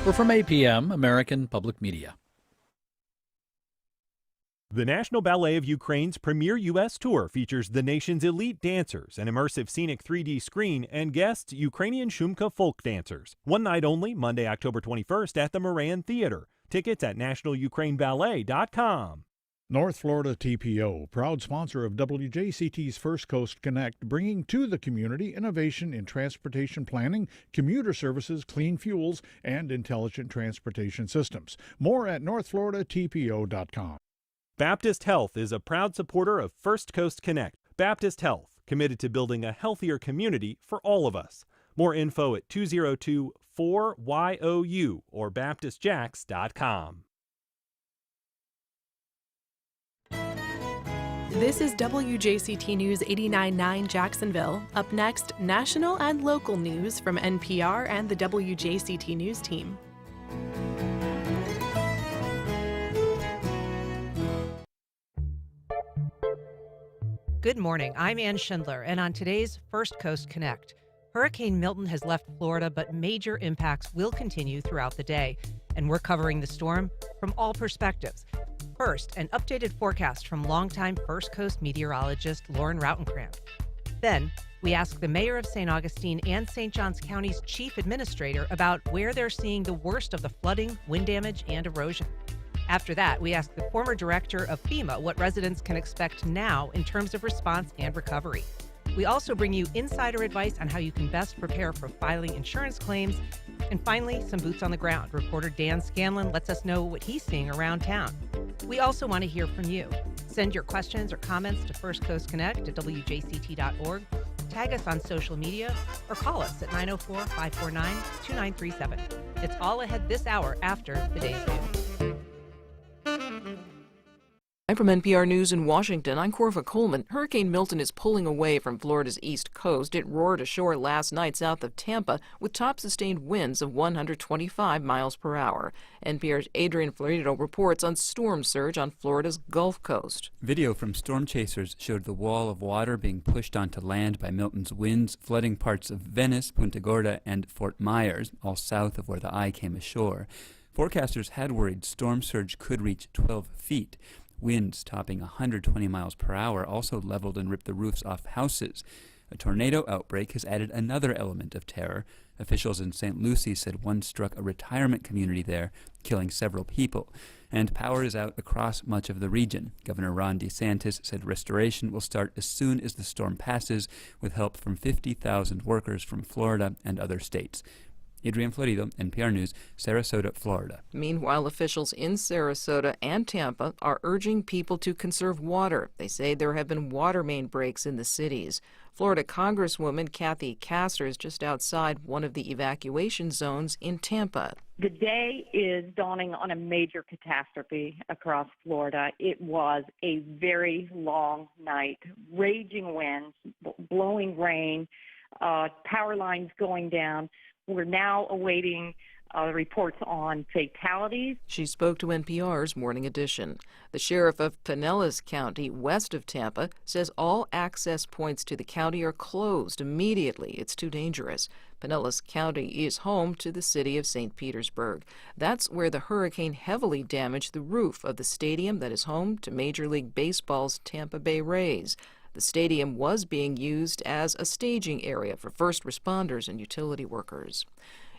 We're from APM, American Public Media. The National Ballet of Ukraine's premier U.S. tour features the nation's elite dancers, an immersive scenic 3D screen, and guests Ukrainian Shumka folk dancers. One night only, Monday, October 21st at the Moran Theater. Tickets at nationalukraineballet.com. North Florida TPO, proud sponsor of WJCT's First Coast Connect, bringing to the community innovation in transportation planning, commuter services, clean fuels, and intelligent transportation systems. More at northfloridatpo.com. Baptist Health is a proud supporter of First Coast Connect. Baptist Health, committed to building a healthier community for all of us. More info at 202-4YOU or baptistjacks.com. This is WJCT News 89.9 Jacksonville. Up next, national and local news from NPR and the WJCT News team. Good morning, I'm Ann Schindler, and on today's First Coast Connect, Hurricane Milton has left Florida, but major impacts will continue throughout the day, and we're covering the storm from all perspectives. First, an updated forecast from longtime First Coast meteorologist Lauren Rautencramp. Then, we ask the mayor of St. Augustine and St. Johns County's chief administrator about where they're seeing the worst of the flooding, wind damage, and erosion. After that, we ask the former director of FEMA what residents can expect now in terms of response and recovery. We also bring you insider advice on how you can best prepare for filing insurance claims. And finally, some boots on the ground. Reporter Dan Scanlan lets us know what he's seeing around town. We also want to hear from you. Send your questions or comments to First Coast Connect at WJCT.org. Tag us on social media or call us at 904-549-2937. It's all ahead this hour after the day's news. I'm from NPR News in Washington. I'm Corva Coleman. Hurricane Milton is pulling away from Florida's east coast. It roared ashore last night south of Tampa with top sustained winds of 125 miles per hour. NPR's Adrian Florido reports on storm surge on Florida's Gulf Coast. Video from storm chasers showed the wall of water being pushed onto land by Milton's winds, flooding parts of Venice, Punta Gorda, and Fort Myers, all south of where the eye came ashore. Forecasters had worried storm surge could reach 12 feet. Winds topping 120 miles per hour also leveled and ripped the roofs off houses. A tornado outbreak has added another element of terror. Officials in St. Lucie said one struck a retirement community there, killing several people. And power is out across much of the region. Governor Ron DeSantis said restoration will start as soon as the storm passes, with help from 50,000 workers from Florida and other states. Adrian Florido, NPR News, Sarasota, Florida. Meanwhile, officials in Sarasota and Tampa are urging people to conserve water. They say there have been water main breaks in the cities. Florida Congresswoman Kathy Castor is just outside one of the evacuation zones in Tampa. The day is dawning on a major catastrophe across Florida. It was a very long night, raging winds, blowing rain, power lines going down. We're now awaiting reports on fatalities. She spoke to NPR's Morning Edition. The sheriff of Pinellas County, west of Tampa, says all access points to the county are closed immediately. It's too dangerous. Pinellas County is home to the city of St. Petersburg. That's where the hurricane heavily damaged the roof of the stadium that is home to Major League Baseball's Tampa Bay Rays. The stadium was being used as a staging area for first responders and utility workers.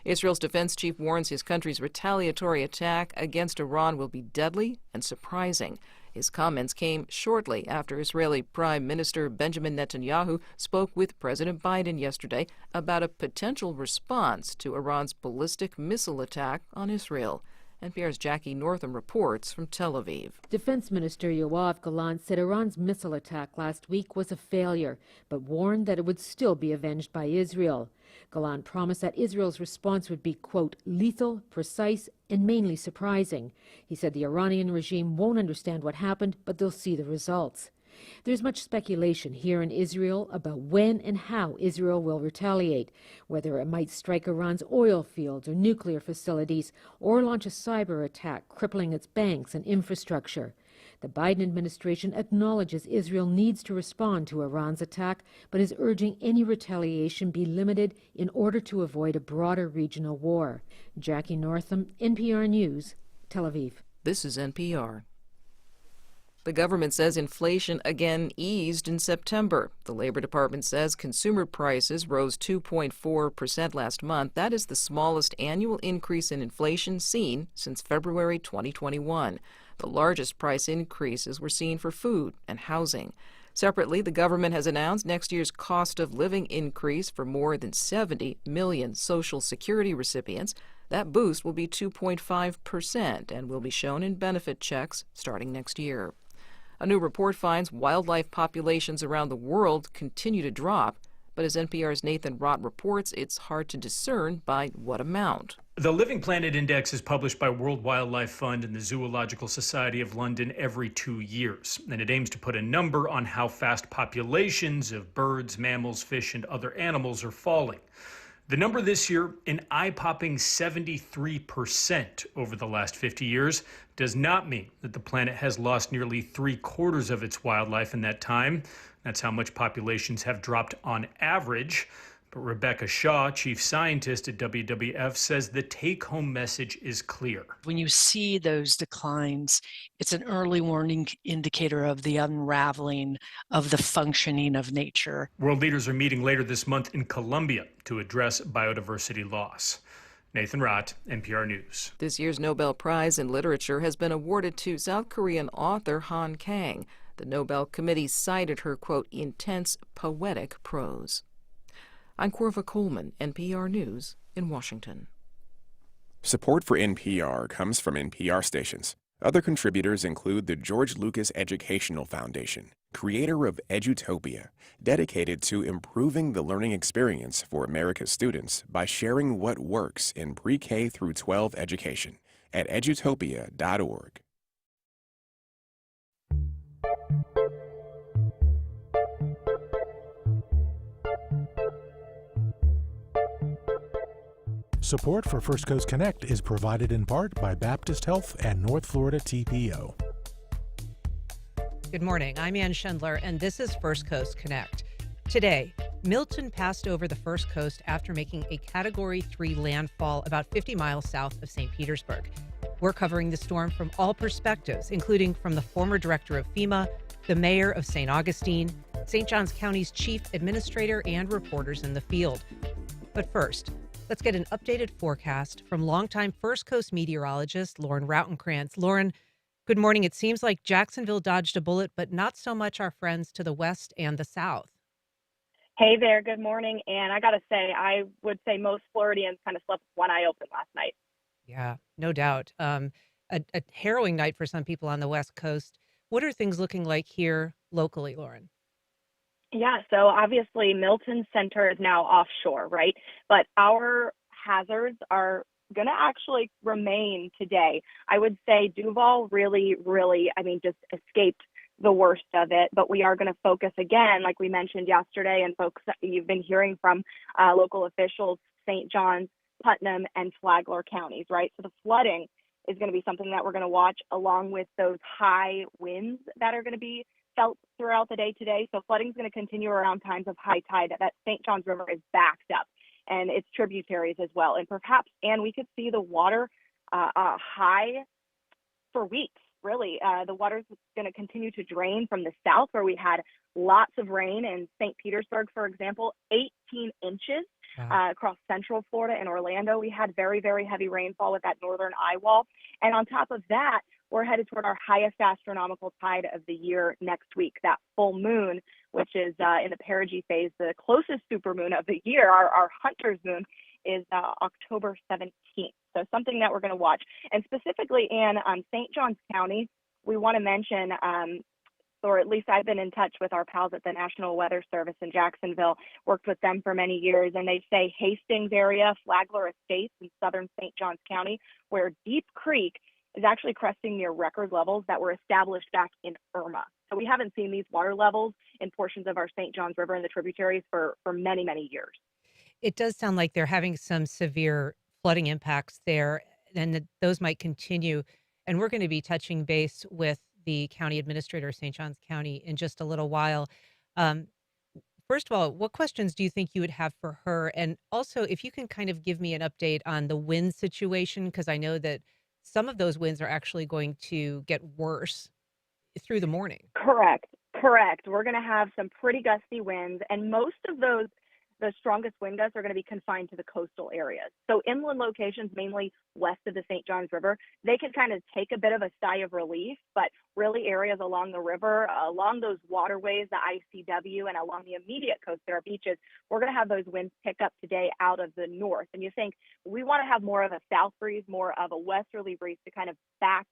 Israel's defense chief warns his country's retaliatory attack against Iran will be deadly and surprising. His comments came shortly after Israeli Prime Minister Benjamin Netanyahu spoke with President Biden yesterday about a potential response to Iran's ballistic missile attack on Israel. NPR's Jackie Northam reports from Tel Aviv. Defense Minister Yoav Gallant said Iran's missile attack last week was a failure, but warned that it would still be avenged by Israel. Gallant promised that Israel's response would be, quote, lethal, precise, and mainly surprising. He said the Iranian regime won't understand what happened, but they'll see the results. There's much speculation here in Israel about when and how Israel will retaliate, whether it might strike Iran's oil fields or nuclear facilities, or launch a cyber attack crippling its banks and infrastructure. The Biden administration acknowledges Israel needs to respond to Iran's attack, but is urging any retaliation be limited in order to avoid a broader regional war. Jackie Northam, NPR News, Tel Aviv. This is NPR. The government says inflation again eased in September. The Labor Department says consumer prices rose 2.4% last month. That is the smallest annual increase in inflation seen since February 2021. The largest price increases were seen for food and housing. Separately, the government has announced next year's cost of living increase for more than 70 million Social Security recipients. That boost will be 2.5% and will be shown in benefit checks starting next year. A new report finds wildlife populations around the world continue to drop, but as NPR's Nathan Rott reports, it's hard to discern by what amount. The Living Planet Index is published by World Wildlife Fund and the Zoological Society of London every 2 years, and it aims to put a number on how fast populations of birds, mammals, fish, and other animals are falling. The number this year, an eye-popping 73% over the last 50 years, does not mean that the planet has lost nearly 3/4 of its wildlife in that time. That's how much populations have dropped on average. But Rebecca Shaw, chief scientist at WWF, says the take-home message is clear. When you see those declines, it's an early warning indicator of the unraveling of the functioning of nature. World leaders are meeting later this month in Colombia to address biodiversity loss. Nathan Rott, NPR News. This year's Nobel Prize in Literature has been awarded to South Korean author Han Kang. The Nobel Committee cited her, quote, intense poetic prose. I'm Corva Coleman, NPR News in Washington. Support for NPR comes from NPR stations. Other contributors include the George Lucas Educational Foundation, creator of Edutopia, dedicated to improving the learning experience for America's students by sharing what works in pre-K through 12 education at edutopia.org. Support for First Coast Connect is provided in part by Baptist Health and North Florida TPO. Good morning. I'm Ann Schindler, and this is First Coast Connect. Today, Milton passed over the First Coast after making a Category 3 landfall about 50 miles south of St. Petersburg. We're covering the storm from all perspectives, including from the former director of FEMA, the mayor of St. Augustine, St. Johns County's chief administrator, and reporters in the field. But first, let's get an updated forecast from longtime First Coast meteorologist Lauren Rautenkrantz. Lauren, good morning. It seems like Jacksonville dodged a bullet, but not so much our friends to the west and the south. Hey there, good morning. And I got to say, I would say most Floridians kind of slept with one eye open last night. Yeah, no doubt. A harrowing night for some people on the West Coast. What are things looking like here locally, Lauren? Yeah, so obviously Milton Center is now offshore, right? But our hazards are going to actually remain today. I would say Duval really, just escaped the worst of it. But we are going to focus again, like we mentioned yesterday, and folks you've been hearing from local officials, St. Johns, Putnam, and Flagler counties, right? So the flooding is going to be something that we're going to watch along with those high winds that are going to be felt throughout the day today. So flooding is going to continue around times of high tide. That St. Johns River is backed up and its tributaries as well. And perhaps, and we could see the water high for weeks, really. The water's going to continue to drain from the south where we had lots of rain in St. Petersburg, for example, 18 inches across central Florida and Orlando. We had very, very heavy rainfall with that northern eye wall. And on top of that, we're headed toward our highest astronomical tide of the year next week, that full moon, which is in the perigee phase, the closest supermoon of the year. Our hunter's moon is October 17th. So something that we're going to watch. And specifically in St. Johns County, we want to mention, or at least I've been in touch with our pals at the National Weather Service in Jacksonville, worked with them for many years, and they say Hastings area, Flagler Estates in southern St. Johns County, where Deep Creek is actually cresting near record levels that were established back in Irma. So we haven't seen these water levels in portions of our St. Johns River and the tributaries for many, many years. It does sound like they're having some severe flooding impacts there, and that those might continue. And we're going to be touching base with the county administrator of St. Johns County in just a little while. Um, First of all, what questions do you think you would have for her? And also, if you can kind of give me an update on the wind situation, because I know that some of those winds are actually going to get worse through the morning. Correct. We're going to have some pretty gusty winds, and most of those, the strongest wind gusts are going to be confined to the coastal areas. So inland locations, mainly west of the St. Johns River, they can kind of take a bit of a sigh of relief, but really areas along the river, along those waterways, the ICW, and along the immediate coast, there are beaches, we're going to have those winds pick up today out of the north. And you think we want to have more of a south breeze, more of a westerly breeze to kind of back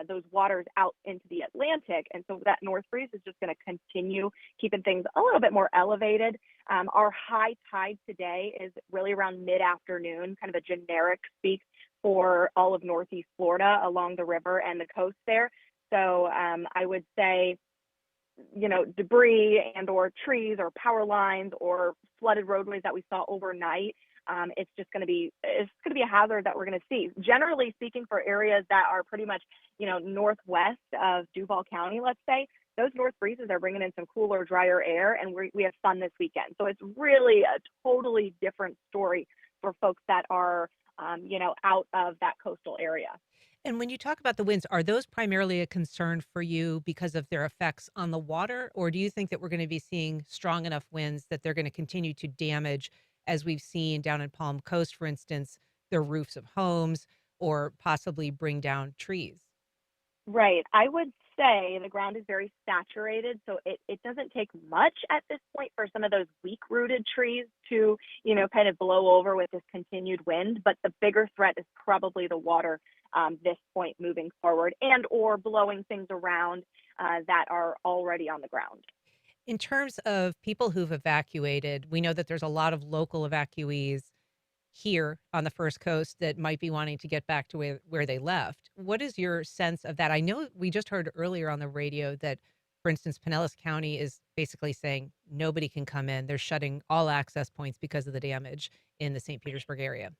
those waters out into the Atlantic. And so that north breeze is just going to continue keeping things a little bit more elevated. Our high tide today is really around mid-afternoon, kind of a generic speak for all of Northeast Florida along the river and the coast there. So I would say, debris and or trees or power lines or flooded roadways that we saw overnight, it's going to be a hazard that we're going to see. Generally speaking, for areas that are pretty much, northwest of Duval County, let's say, those north breezes are bringing in some cooler, drier air, and we have sun this weekend. So it's really a totally different story for folks that are, out of that coastal area. And when you talk about the winds, are those primarily a concern for you because of their effects on the water? Or do you think that we're going to be seeing strong enough winds that they're going to continue to damage, as we've seen down in Palm Coast, for instance, the roofs of homes, or possibly bring down trees? Right. I would say the ground is very saturated, so it doesn't take much at this point for some of those weak-rooted trees to, kind of blow over with this continued wind. But the bigger threat is probably the water this point moving forward, and or blowing things around that are already on the ground. In terms of people who've evacuated, we know that there's a lot of local evacuees here on the First Coast that might be wanting to get back to where they left. What is your sense of that? I know we just heard earlier on the radio that, for instance, Pinellas County is basically saying nobody can come in. They're shutting all access points because of the damage in the St. Petersburg area.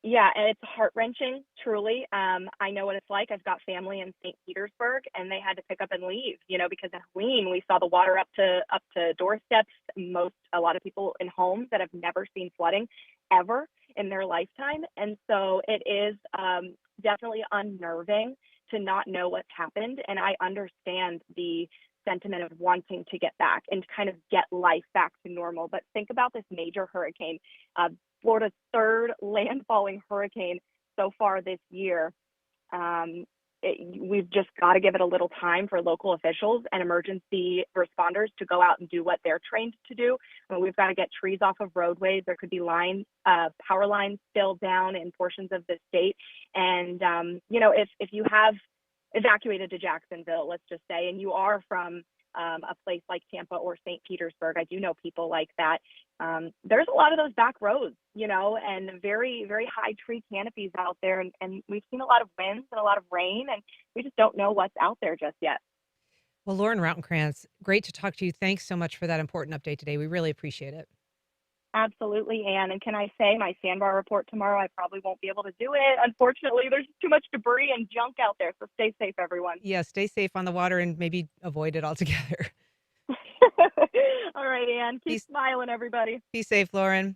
Yeah, and it's heart-wrenching, truly. I know what it's like. I've got family in St. Petersburg, and they had to pick up and leave, because in Helene, we saw the water up to doorsteps. A lot of people in homes that have never seen flooding ever in their lifetime. And so it is definitely unnerving to not know what's happened. And I understand the sentiment of wanting to get back and kind of get life back to normal. But think about this major hurricane, Florida's third landfalling hurricane so far this year. We've just got to give it a little time for local officials and emergency responders to go out and do what they're trained to do. We've got to get trees off of roadways. There could be power lines still down in portions of the state. And, if you have evacuated to Jacksonville, let's just say, and you are from a place like Tampa or St. Petersburg, I do know people like that. There's a lot of those back roads, and very, very high tree canopies out there. And we've seen a lot of winds and a lot of rain, and we just don't know what's out there just yet. Well, Lauren Rautenkrantz, great to talk to you. Thanks so much for that important update today. We really appreciate it. Absolutely, Ann. And can I say my sandbar report tomorrow, I probably won't be able to do it. Unfortunately, there's too much debris and junk out there. So stay safe, everyone. Yeah, stay safe on the water and maybe avoid it altogether. All right, Ann. Keep smiling, everybody. Be safe, Lauren.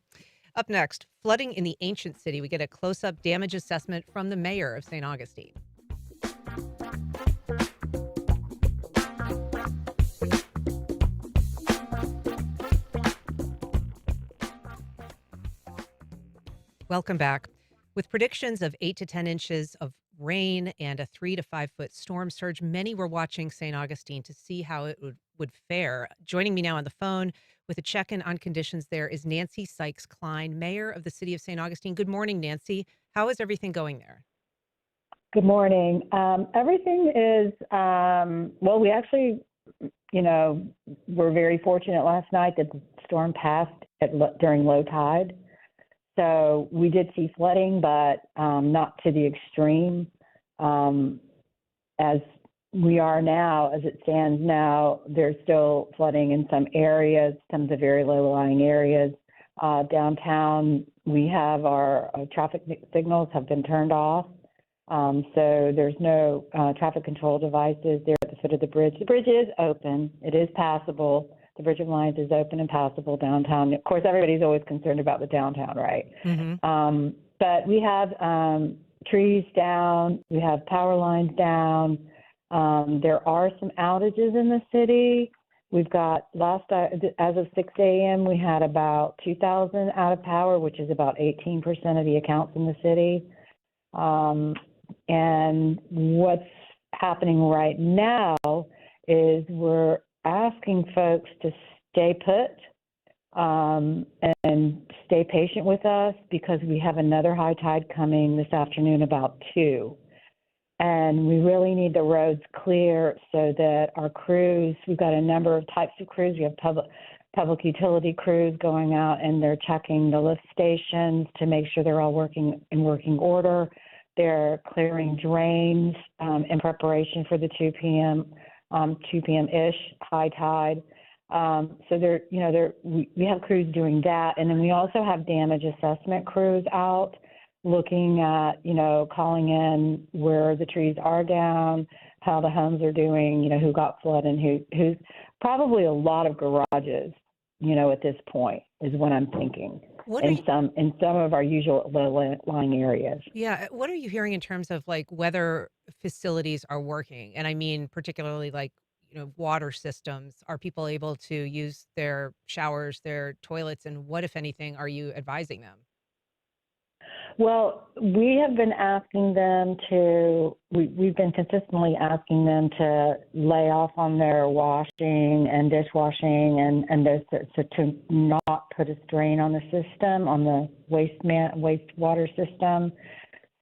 Up next, flooding in the ancient city. We get a close-up damage assessment from the mayor of St. Augustine. Welcome back. With predictions of 8 to 10 inches of rain and a 3 to 5 foot storm surge, many were watching St. Augustine to see how it would fare. Joining me now on the phone with a check-in on conditions there is Nancy Sikes-Kline, mayor of the city of St. Augustine. Good morning, Nancy. How is everything going there? Good morning. Everything is, we actually, were very fortunate last night that the storm passed during low tide. So we did see flooding, but not to the extreme As we are now, as it stands now, there's still flooding in some areas, some of the very low-lying areas. Downtown, we have our traffic signals have been turned off. So there's no traffic control devices there at the foot of the bridge. The bridge is open. It is passable. The Bridge of Lions is open and passable downtown. Of course, everybody's always concerned about the downtown, right? Mm-hmm. But we have trees down. We have power lines down. There are some outages in the city. We've got as of 6 a.m., we had about 2,000 out of power, which is about 18% of the accounts in the city. And what's happening right now is we're asking folks to stay put and stay patient with us because we have another high tide coming this afternoon about 2. And we really need the roads clear so that our crews, we've got a number of types of crews. We have public utility crews going out and they're checking the lift stations to make sure they're all working in working order. They're clearing drains in preparation for the 2 p.m.-ish high tide. So we have crews doing that. And then we also have damage assessment crews out looking at, calling in where the trees are down, how the homes are doing, who got flooded and who's probably a lot of garages, at this point is what I'm thinking. In some of our usual low-lying areas. Yeah. What are you hearing in terms of like whether facilities are working? And I mean, particularly like, water systems. Are people able to use their showers, their toilets, and what, if anything, are you advising them? Well, we have been asking them we've been consistently asking them to lay off on their washing and dishwashing and those to not put a strain on the system, on the wastewater system.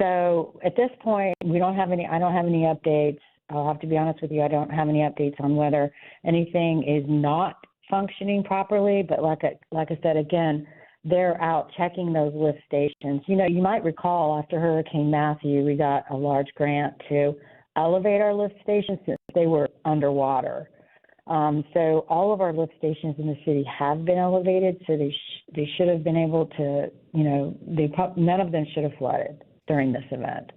So at this point, I don't have any updates. I'll have to be honest with you, I don't have any updates on whether anything is not functioning properly, but like I said, again, they're out checking those lift stations. You might recall after Hurricane Matthew, we got a large grant to elevate our lift stations since they were underwater. So all of our lift stations in the city have been elevated, so they should have been able to, none of them should have flooded during this event.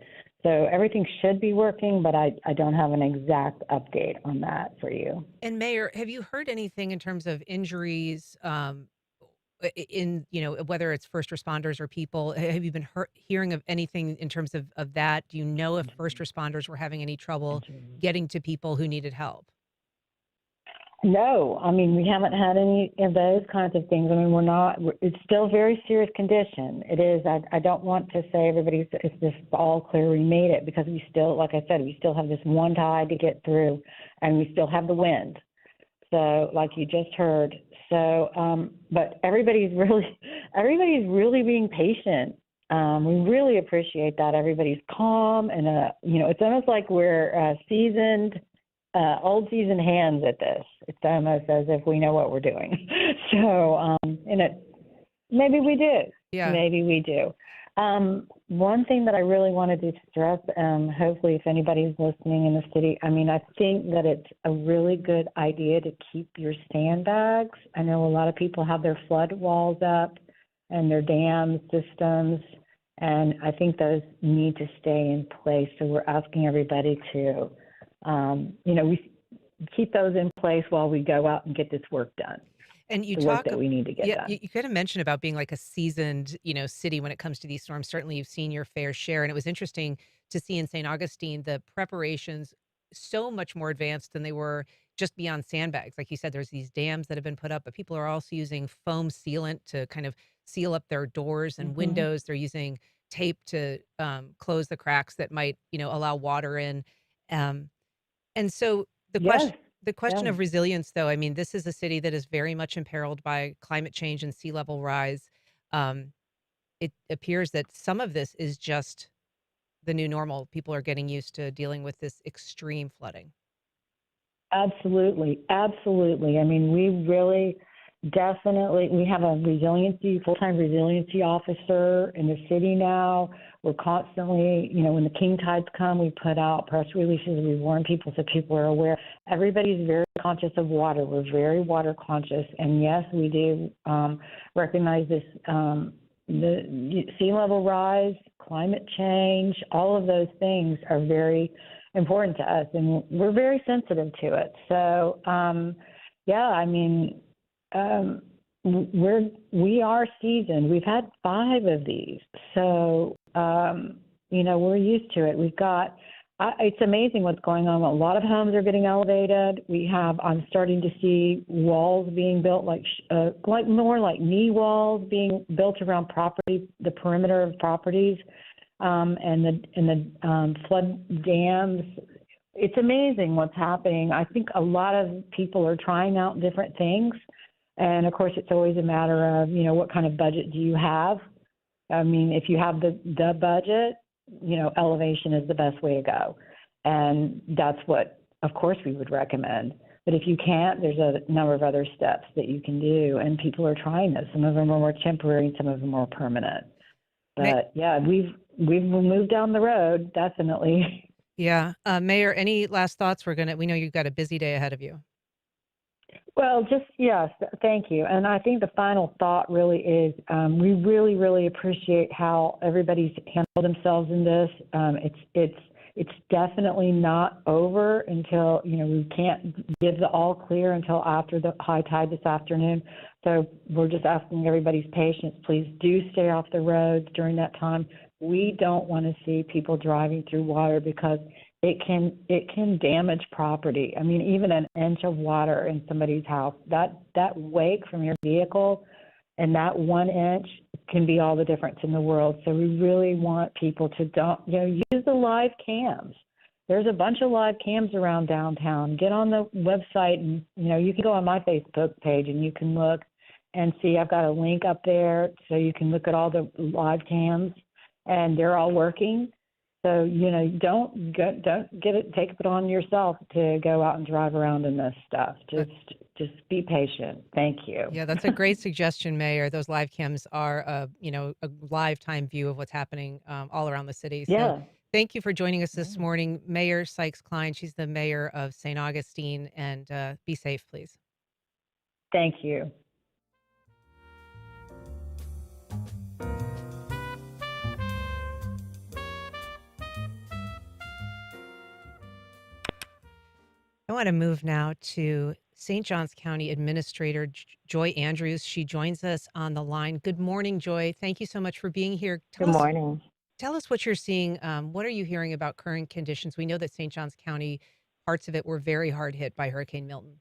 So everything should be working, but I don't have an exact update on that for you. And Mayor, have you heard anything in terms of injuries in, whether it's first responders or people? Have you been hearing of anything in terms of that? Do you know if first responders were having any trouble getting to people who needed help? No, we haven't had any of those kinds of things. It's still very serious condition. It is. I don't want to say it's just all clear we made it because we still, like I said, we still have this one tide to get through and we still have the wind. So like you just heard. So, but everybody's really being patient. We really appreciate that. Everybody's calm and, it's almost like we're seasoned, old seasoned hands at this. It's almost as if we know what we're doing. So, maybe we do. Yeah. Maybe we do. One thing that I really wanted to stress, hopefully if anybody's listening in the city, I think that it's a really good idea to keep your sandbags. I know a lot of people have their flood walls up and their dam systems, and I think those need to stay in place. So we're asking everybody to, we keep those in place while we go out and get this work done. And you work that we need to get done. You could have mentioned about being like a seasoned, city when it comes to these storms. Certainly you've seen your fair share. And it was interesting to see in St. Augustine, the preparations so much more advanced than they were just beyond sandbags. Like you said, there's these dams that have been put up, but people are also using foam sealant to kind of seal up their doors and windows. They're using tape to close the cracks that might, allow water in. And so the question of resilience, though, this is a city that is very much imperiled by climate change and sea level rise. It appears that some of this is just the new normal. People are getting used to dealing with this extreme flooding. Absolutely. Absolutely. We really, definitely, we have a full-time resiliency officer in the city now. We're constantly, when the king tides come, we put out press releases. We warn people so people are aware. Everybody's very conscious of water. We're very water conscious. And yes, we do recognize this, the sea level rise, climate change, all of those things are very important to us. And we're very sensitive to it. So, we are seasoned. We've had 5 of these, so we're used to it. We've got. It's amazing what's going on. A lot of homes are getting elevated. I'm starting to see walls being built like more like knee walls being built around property, the perimeter of properties, and the flood dams. It's amazing what's happening. I think a lot of people are trying out different things. And of course, it's always a matter of, what kind of budget do you have? I mean, if you have the budget, elevation is the best way to go. And that's what, of course, we would recommend. But if you can't, there's a number of other steps that you can do. And people are trying this. Some of them are more temporary and some of them are more permanent. But we've moved down the road, definitely. Yeah. Mayor, any last thoughts? We know you've got a busy day ahead of you. Well, yes, thank you. And I think the final thought really is we really, really appreciate how everybody's handled themselves in this. It's definitely not over until, we can't give the all clear until after the high tide this afternoon. So we're just asking everybody's patience. Please do stay off the roads during that time. We don't want to see people driving through water because it can damage property. I mean, even an inch of water in somebody's house, that wake from your vehicle and that 1 inch can be all the difference in the world. So we really want people to use the live cams. There's a bunch of live cams around downtown. Get on the website and, you can go on my Facebook page and you can look and see. I've got a link up there so you can look at all the live cams and they're all working. So, don't take it on yourself to go out and drive around in this stuff. Just be patient. Thank you. Yeah, that's a great suggestion, Mayor. Those live cams are, a live time view of what's happening all around the city. So yeah. Thank you for joining us this morning, Mayor Sikes-Kline. She's the mayor of St. Augustine, and be safe, please. Thank you. I want to move now to St. Johns County Administrator Joy Andrews. She joins us on the line. Good morning, Joy. Thank you so much for being here. Good morning. Tell us what you're seeing. What are you hearing about current conditions? We know that St. Johns County, parts of it were very hard hit by Hurricane Milton.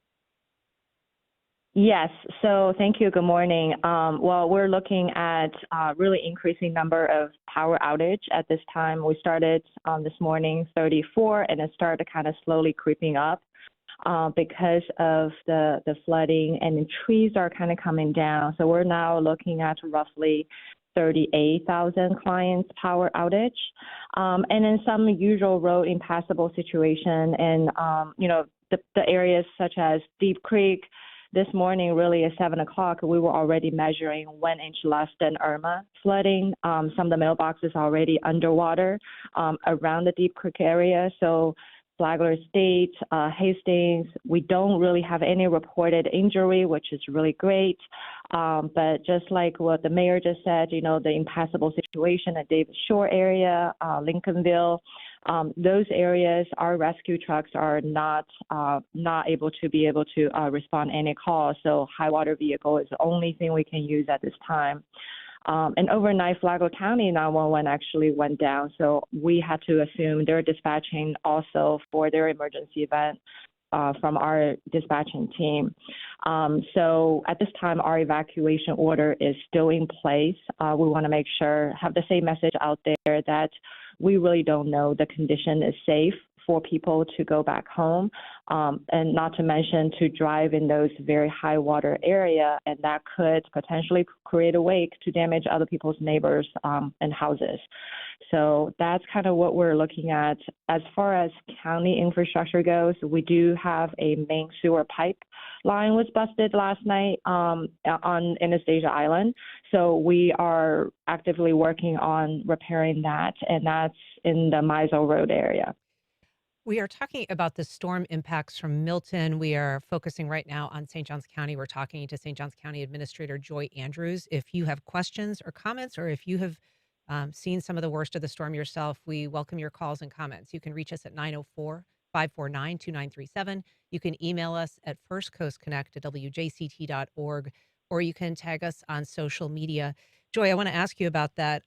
Yes. So thank you. Good morning. Well, we're looking at really increasing number of power outage at this time. We started this morning 34, and it started kind of slowly creeping up. Because of the flooding, and the trees are kind of coming down. So we're now looking at roughly 38,000 clients power outage. And in some usual road impassable situation, and, the areas such as Deep Creek, this morning, really at 7 o'clock, we were already measuring 1 inch less than Irma flooding. Some of the mailboxes already underwater around the Deep Creek area. So Flagler State, Hastings, we don't really have any reported injury, which is really great. But just like what the mayor just said, the impassable situation at Davis Shore area, Lincolnville, those areas, our rescue trucks are not able to respond any calls. So high water vehicle is the only thing we can use at this time. And overnight, Flagler County 911 actually went down, so we had to assume they're dispatching also for their emergency event from our dispatching team. So at this time, our evacuation order is still in place. We want to make sure, have the same message out there that we really don't know the condition is safe for people to go back home, and not to mention to drive in those very high water area, and that could potentially create a wake to damage other people's neighbors and houses. So that's kind of what we're looking at. As far as county infrastructure goes, we do have a main sewer pipe line was busted last night on Anastasia Island. So we are actively working on repairing that, and that's in the Mizell Road area. We are talking about the storm impacts from Milton. We are focusing right now on St. Johns County. We're talking to St. Johns County Administrator Joy Andrews. If you have questions or comments, or if you have seen some of the worst of the storm yourself, we welcome your calls and comments. You can reach us at 904-549-2937. You can email us at firstcoastconnect@wjct.org, or you can tag us on social media. Joy, I want to ask you about that.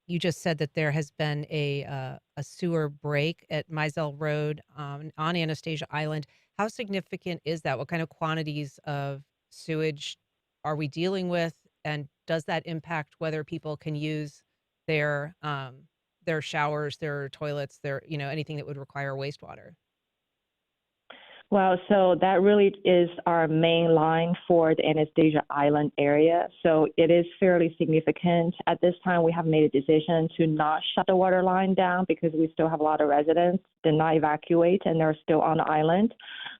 You just said that there has been a sewer break at Mizell Road on Anastasia Island. How significant is that? What kind of quantities of sewage are we dealing with? And does that impact whether people can use their showers, their toilets, anything that would require wastewater? Well, so that really is our main line for the Anastasia Island area. So it is fairly significant. At this time, we have made a decision to not shut the water line down because we still have a lot of residents that did not evacuate and they're still on the island.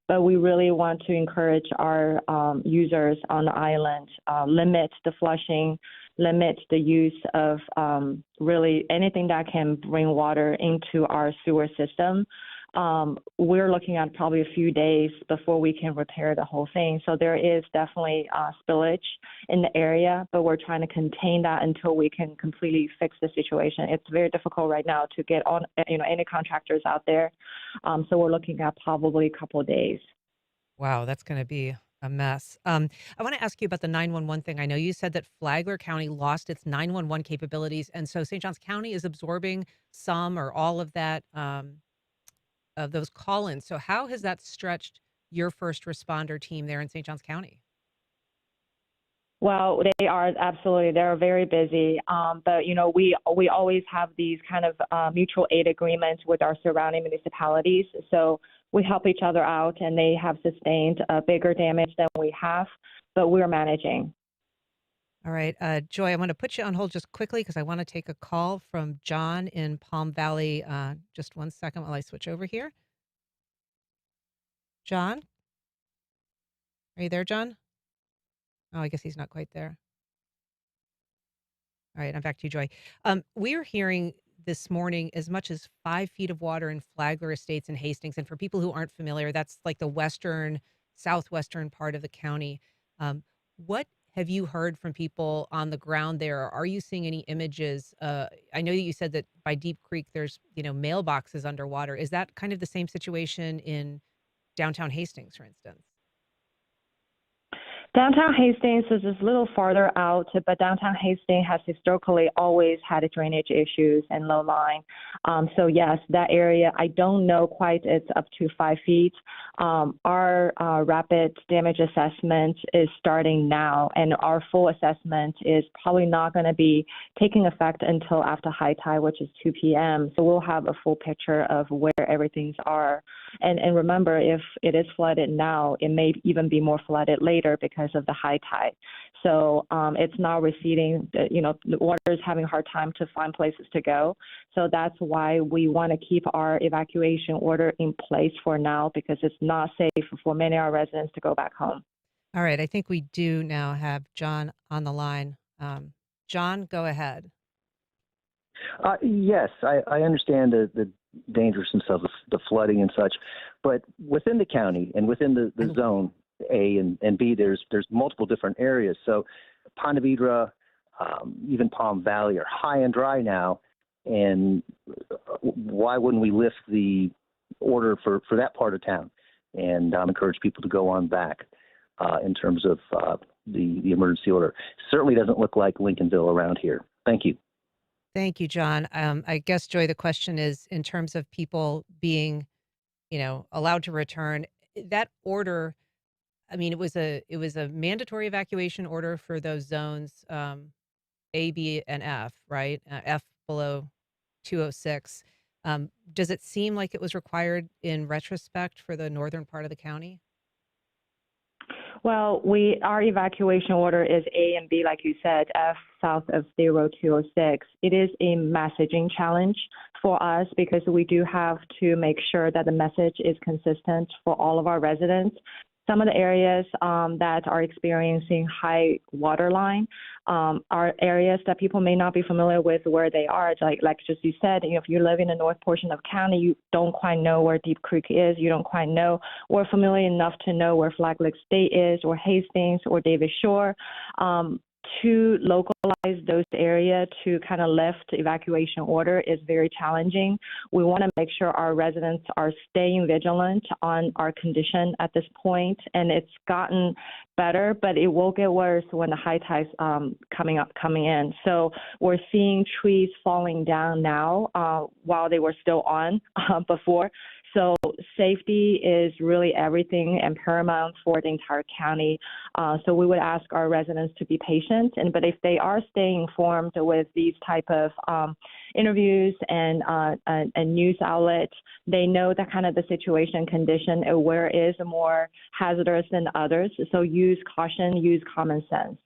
But we really want to encourage our users on the island, limit the flushing, limit the use of really anything that can bring water into our sewer system. We're looking at probably a few days before we can repair the whole thing. So there is definitely spillage in the area, but we're trying to contain that until we can completely fix the situation. It's very difficult right now to get on, any contractors out there. So we're looking at probably a couple of days. Wow, that's going to be a mess. I want to ask you about the 911 thing. I know you said that Flagler County lost its 911 capabilities, and so St. Johns County is absorbing some or all of that, of those call-ins. So how has that stretched your first responder team there in St. Johns County? Well, they are absolutely. They're very busy. But, we always have these kind of mutual aid agreements with our surrounding municipalities. So we help each other out, and they have sustained bigger damage than we have, but we're managing. All right. Joy, I want to put you on hold just quickly because I want to take a call from John in Palm Valley. Just 1 second while I switch over here. John? Are you there, John? Oh, I guess he's not quite there. All right, I'm back to you, Joy. We are hearing this morning as much as 5 feet of water in Flagler Estates and Hastings. And for people who aren't familiar, that's like the southwestern part of the county. What have you heard from people on the ground there? Are you seeing any images? I know that you said that by Deep Creek, there's, mailboxes underwater. Is that kind of the same situation in downtown Hastings, for instance? Downtown Hastings is just a little farther out, but downtown Hastings has historically always had drainage issues and low line. So yes, that area, I don't know quite, it's up to 5 feet. Our rapid damage assessment is starting now, and our full assessment is probably not going to be taking effect until after high tide, which is 2 p.m. So we'll have a full picture of where everything's are. And remember, if it is flooded now, it may even be more flooded later because of the high tide. So it's now receding. The water is having a hard time to find places to go. So that's why we want to keep our evacuation order in place for now, because it's not safe for many of our residents to go back home. All right. I think we do now have John on the line. John, go ahead. Yes, I understand the dangerousness of the flooding and such, but within the county and within the zone A and B, there's multiple different areas. So Ponte Vedra, even Palm Valley are high and dry now, and why wouldn't we lift the order for that part of town and encourage people to go on back in terms of the emergency order? Certainly doesn't look like Lincolnville around here. Thank you. Thank you, John. I guess, Joy, the question is in terms of people being, allowed to return. That order, I mean, it was a mandatory evacuation order for those zones A, B, and F, right? F below 206. Does it seem like it was required in retrospect for the northern part of the county? Well, our evacuation order is A and B, like you said, F south of 0206. It is a messaging challenge for us because we do have to make sure that the message is consistent for all of our residents. Some of the areas that are experiencing high water line are areas that people may not be familiar with where they are. It's like just you said, if you live in the north portion of county, you don't quite know where Deep Creek is. You don't quite know or familiar enough to know where Flag Lake State is or Hastings or Davis Shore. To localize those areas to kind of lift evacuation order is very challenging. We want to make sure our residents are staying vigilant on our condition at this point, and it's gotten better, but it will get worse when the high tide's coming in. So we're seeing trees falling down now while they were still on before. So safety is really everything and paramount for the entire county. So we would ask our residents to be patient, but if they are staying informed with these type of interviews and news outlets, they know that kind of the situation condition where it is more hazardous than others. So use caution, use common sense.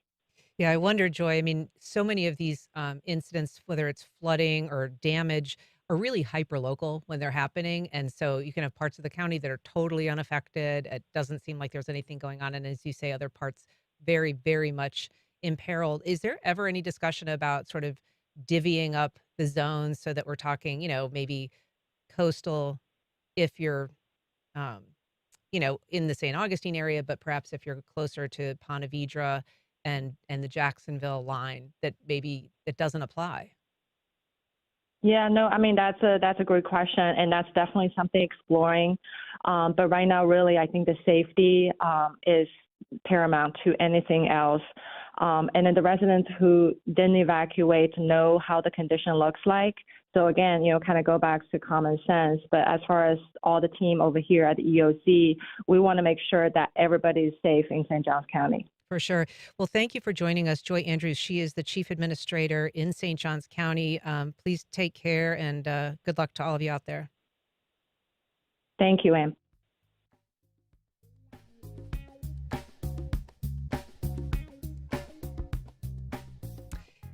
Yeah, I wonder, Joy. I mean, so many of these incidents, whether it's flooding or damage, are really hyper-local when they're happening. And so you can have parts of the county that are totally unaffected. It doesn't seem like there's anything going on. And as you say, other parts very, very much imperiled. Is there ever any discussion about sort of divvying up the zones so that we're talking, maybe coastal if you're, in the St. Augustine area, but perhaps if you're closer to Ponte Vedra and the Jacksonville line, that maybe it doesn't apply? Yeah, no, I mean, that's a great question, and that's definitely something exploring. But right now, really, I think the safety is paramount to anything else. And then the residents who didn't evacuate know how the condition looks like. So again, kind of go back to common sense. But as far as all the team over here at the EOC, we want to make sure that everybody is safe in St. Johns County. For sure. Well, thank you for joining us, Joy Andrews. She is the Chief Administrator in St. Johns County. Please take care, and good luck to all of you out there. Thank you, Ann.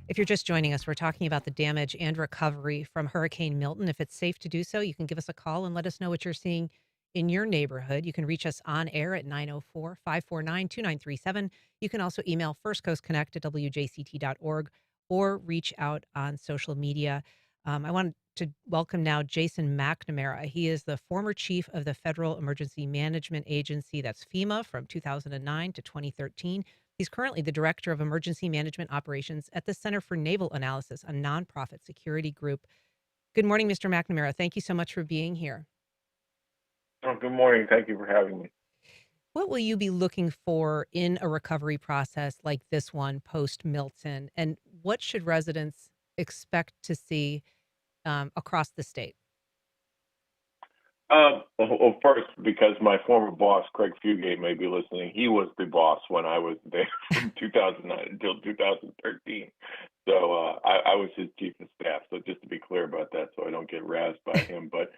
If you're just joining us, we're talking about the damage and recovery from Hurricane Milton. If it's safe to do so, you can give us a call and let us know what you're seeing in your neighborhood. You can reach us on air at 904-549-2937. You can also email firstcoastconnect@wjct.org or reach out on social media. I want to welcome now Jason McNamara. He is the former chief of the Federal Emergency Management Agency, that's FEMA, from 2009 to 2013. He's currently the Director of Emergency Management Operations at the Center for Naval Analysis, a nonprofit security group. Good morning, Mr. McNamara. Thank you so much for being here. Oh, good morning. Thank you for having me. What will you be looking for in a recovery process like this one post Milton? And what should residents expect to see across the state? Well, first, because my former boss, Craig Fugate, may be listening, he was the boss when I was there from 2009 until 2013. So I was his chief of staff. So just to be clear about that, so I don't get razzed by him. But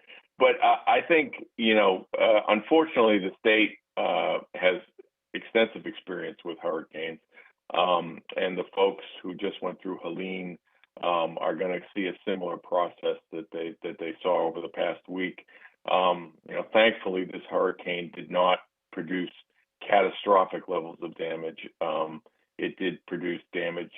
I think, unfortunately, the state has extensive experience with hurricanes. And the folks who just went through Helene are going to see a similar process that they saw over the past week. Thankfully, this hurricane did not produce catastrophic levels of damage. It did produce damage,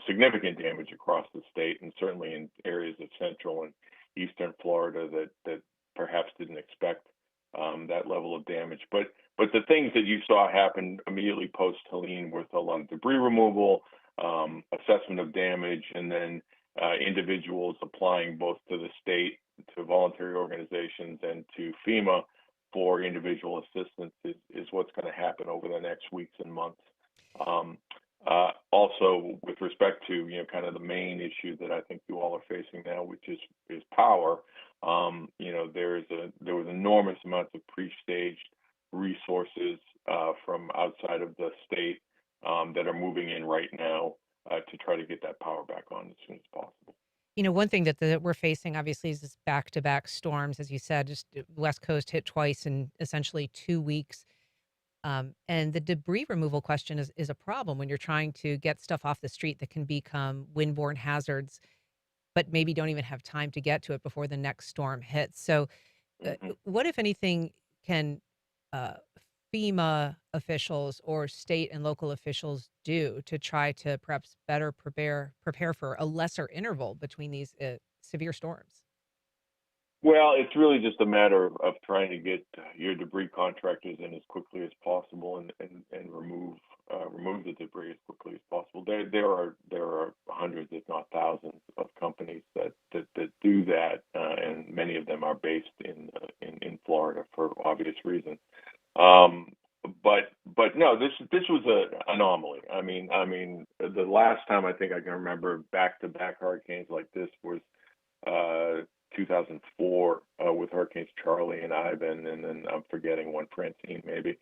significant damage across the state, and certainly in areas of central and eastern Florida that perhaps didn't expect that level of damage. But the things that you saw happen immediately post Helene with a lot of debris removal, assessment of damage, and then individuals applying both to the state, to voluntary organizations, and to FEMA for individual assistance is what's going to happen over the next weeks and months. Also, with respect to kind of the main issue that I think you all are facing now, which is power. There was enormous amounts of pre-staged resources from outside of the state that are moving in right now to try to get that power back on as soon as possible. One thing that we're facing obviously is this back-to-back storms, as you said, just West Coast hit twice in essentially 2 weeks. And the debris removal question is a problem when you're trying to get stuff off the street that can become windborne hazards, but maybe don't even have time to get to it before the next storm hits. So, what, if anything, can uh, FEMA officials or state and local officials do to try to perhaps better prepare for a lesser interval between these severe storms? Well, it's really just a matter of trying to get your debris contractors in as quickly as possible and remove the debris as quickly as possible. There are hundreds, if not thousands, of companies that do that, and many of them are based in Florida for obvious reasons. But no, this was an anomaly. I mean, the last time I think I can remember back-to-back hurricanes like this was 2004 with Hurricanes Charlie and Ivan, and then I'm forgetting one, Francine maybe,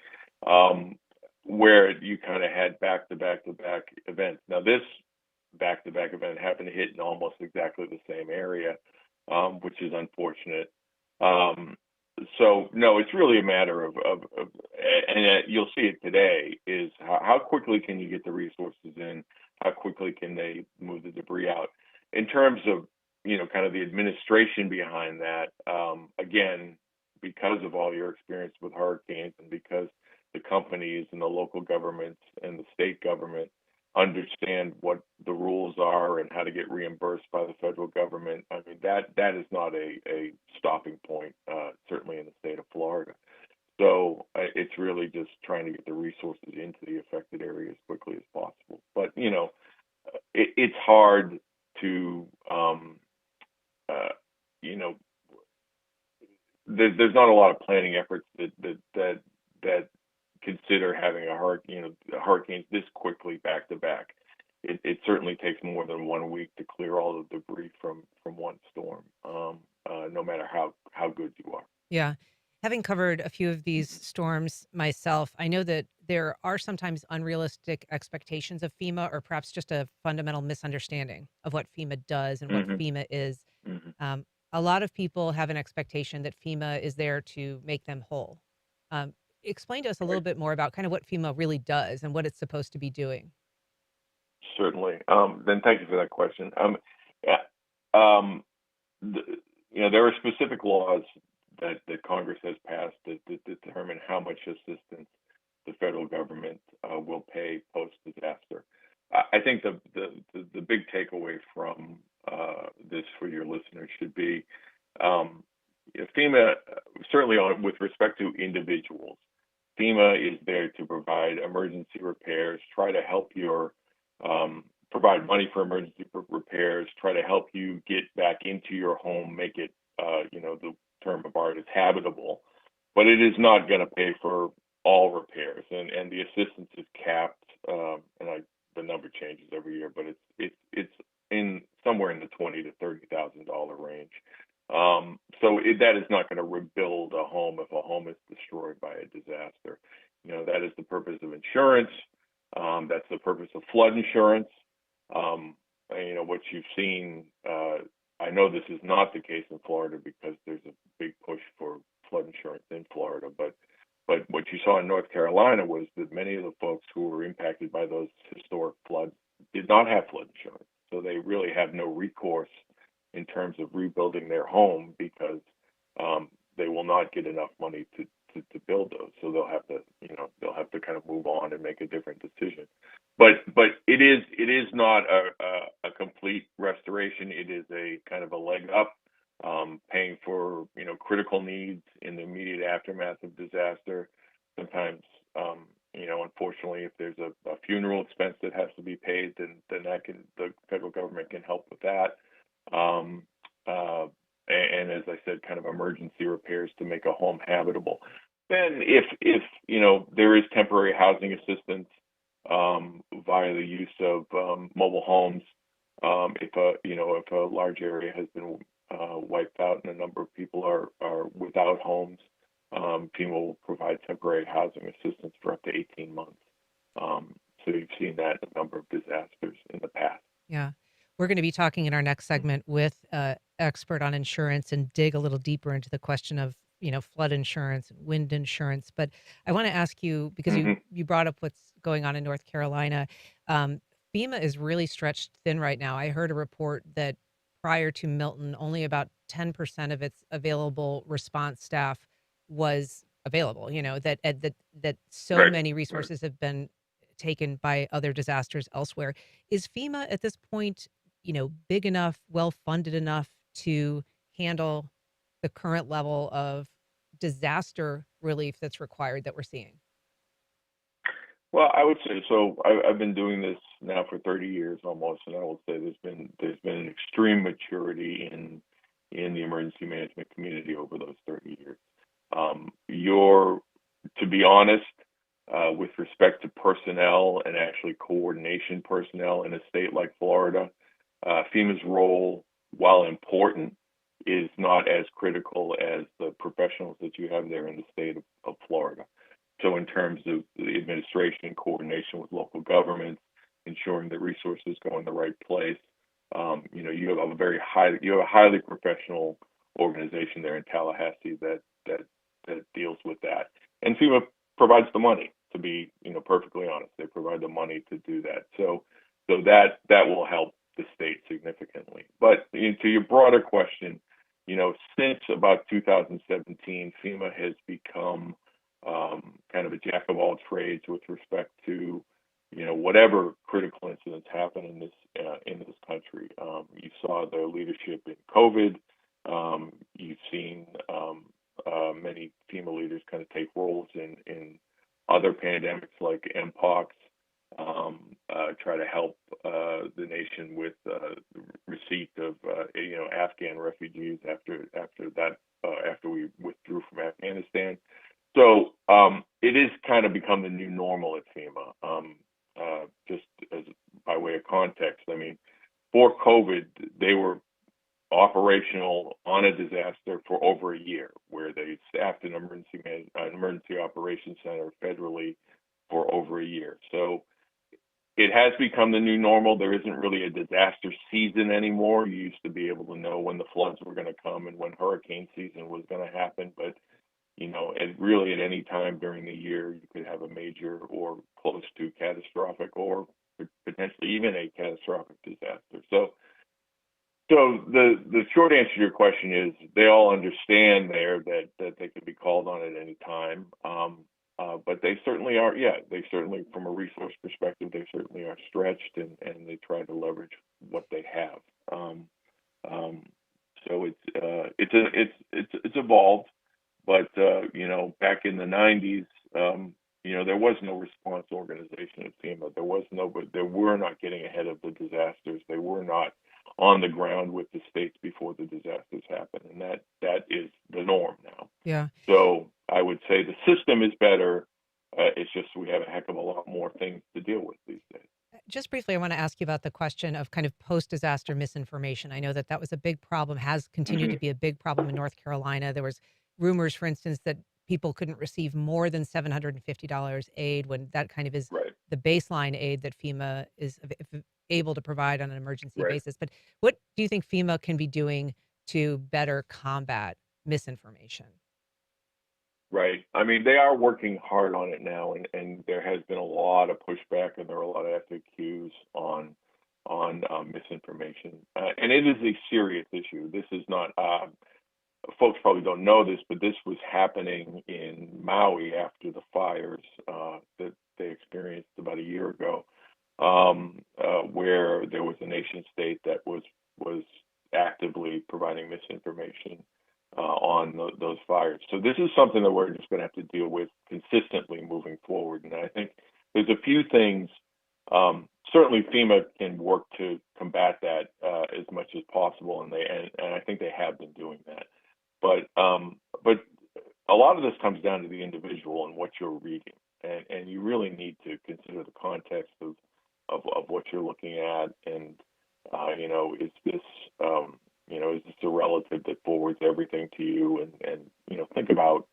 where you kind of had back-to-back events. Now this back-to-back event happened to hit in almost exactly the same area, which is unfortunate. So no, it's really a matter of and you'll see it today, is how quickly can you get the resources in? How quickly can they move the debris out? In terms of, kind of the administration behind that, again, because of all your experience with hurricanes and because the companies and the local governments and the state government understand what the rules are and how to get reimbursed by the federal government, I mean, that is not a stopping point, certainly in the state of Florida. So it's really just trying to get the resources into the affected area as quickly as possible. But, it's hard to, there's not a lot of planning efforts that consider having hurricanes this quickly back to back. It certainly takes more than 1 week to clear all the debris from one storm, no matter how good you are. Yeah. Having covered a few of these storms myself, I know that there are sometimes unrealistic expectations of FEMA, or perhaps just a fundamental misunderstanding of what FEMA does and what FEMA is. A lot of people have an expectation that FEMA is there to make them whole. Explain to us a little bit more about kind of what FEMA really does and what it's supposed to be doing. Certainly. Then thank you for that question. There are specific laws that Congress has passed that determine how much assistance the federal government will pay post-disaster. I think the big takeaway from this for your listeners should be FEMA, certainly with respect to individuals, FEMA is there to provide emergency repairs, try to help provide money for emergency repairs, try to help you get back into your home, make it, the term of art is habitable, but it is not going to pay for all repairs, and the assistance is capped, the number changes every year, but it's in somewhere in the $20,000 to $30,000 range. So that is not going to rebuild a home if a home is destroyed by a disaster. That is the purpose of insurance. That's the purpose of flood insurance. What you've seen, I know this is not the case in Florida because there's a big push for flood insurance in Florida, but what you saw in North Carolina was that many of the folks who were impacted by those historic floods did not have flood insurance. So they really have no recourse in terms of rebuilding their home because they will not get enough money to build those. So they'll have to kind of move on and make a different decision. But it is not a complete restoration. It is a kind of a leg up, paying for critical needs in the immediate aftermath of disaster. Sometimes unfortunately, if there's a funeral expense that has to be paid, then the federal government can help with that. And as I said, kind of emergency repairs to make a home habitable. Then if there is temporary housing assistance via the use of mobile homes, if a large area has been wiped out and a number of people are without homes, FEMA will provide temporary housing assistance for up to 18 months. So you've seen that in a number of disasters in the past. Yeah. We're going to be talking in our next segment with an expert on insurance and dig a little deeper into the question of, flood insurance, wind insurance. But I want to ask you, because you brought up what's going on in North Carolina. FEMA is really stretched thin right now. I heard a report that prior to Milton, only about 10% of its available response staff was available. That so many resources have been taken by other disasters elsewhere. Is FEMA at this point, big enough, well funded enough to handle the current level of disaster relief that's required that we're seeing? Well, I would say so. I've been doing this now for 30 years almost, and I will say there's been an extreme maturity in the emergency management community over those 30 years. To be honest, with respect to personnel and actually coordination personnel in a state like Florida, FEMA's role, while important, is not as critical as the professionals that you have there in the state of Florida. So in terms of the administration, coordination with local governments, ensuring that resources go in the right place, you have a highly professional organization there in Tallahassee that deals with that. And FEMA provides the money, to be perfectly honest. They provide the money to do that. So that will help the state significantly. But to your broader question, since about 2017, FEMA has become kind of a jack of all trades with respect to whatever critical incidents happen in this country. You saw their leadership in COVID. You've seen many FEMA leaders kind of take roles in other pandemics like MPOX, try to help the nation with receipt of Afghan refugees after we withdrew from Afghanistan. So it is kind of become the new normal at FEMA. Just as by way of context, I mean, for COVID, they were operational on a disaster for over a year, where they staffed an emergency operations center federally for over a year. So it has become the new normal. There isn't really a disaster season anymore. You used to be able to know when the floods were going to come and when hurricane season was going to happen, but really at any time during the year, you could have a major or close to catastrophic or potentially even a catastrophic disaster. So the short answer to your question is they all understand there that they could be called on at any time. But they certainly are, they certainly, from a resource perspective, they certainly are stretched and they try to leverage what they have. So it's evolved. But back in the 90s, there was no response organization at FEMA. They were not getting ahead of the disasters. They were not on the ground with the states before the disasters happen, and that is the norm now. Yeah. So I would say the system is better. It's just we have a heck of a lot more things to deal with these days. Just briefly, I want to ask you about the question of kind of post-disaster misinformation. I know that was a big problem, has continued to be a big problem in North Carolina. There was rumors, for instance, that people couldn't receive more than $750 aid when that kind of is the baseline aid that FEMA is able to provide on an emergency basis. But what do you think FEMA can be doing to better combat misinformation? Right. I mean, they are working hard on it now, and there has been a lot of pushback, and there are a lot of FAQs on misinformation, and it is a serious issue. This is not. Folks probably don't know this, but this was happening in Maui after the fires that they experienced about a year ago, where there was a nation state that was actively providing misinformation on those fires. So this is something that we're just going to have to deal with consistently moving forward. And I think there's a few things. Certainly, FEMA can work to combat that as much as possible, and I think they have been doing that. But a lot of this comes down to the individual and what you're reading, and you really need to consider the context of what you're looking at, and is this is this a relative that forwards everything to you, and think about